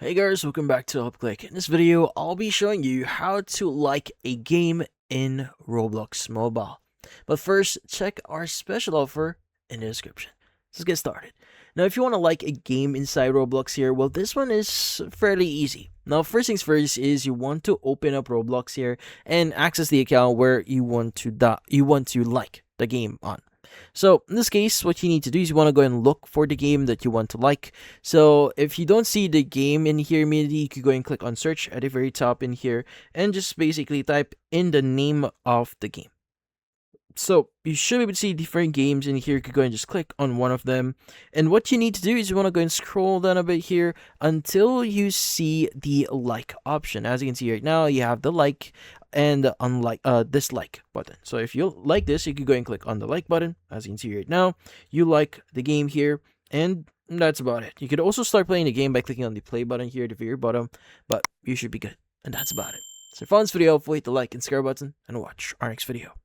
Hey guys, welcome back to Upclick. In this video, I'll be showing you how to like a game in Roblox Mobile. But first, check our special offer in the description. Let's get started. Now, if you want to like a game inside Roblox here, well, this one is fairly easy. Now, first things first is you want to open up Roblox here and access the account where you want to like the game on. So in this case, what you need to do is you want to go and look for the game that you want to like. So if you don't see the game in here immediately, you could go and click on search at the very top in here and just basically type in the name of the game. So you should be able to see different games in here. You could go and just click on one of them. And what you need to do is you want to go and scroll down a bit here until you see the like option. As you can see right now, you have the like and the dislike button. So if you like this, you could go and click on the like button. As you can see right now, you like the game here, and that's about it. You could also start playing the game by clicking on the play button here at the very bottom, but you should be good. And that's about it. So if you found this video, hit the like and subscribe button and watch our next video.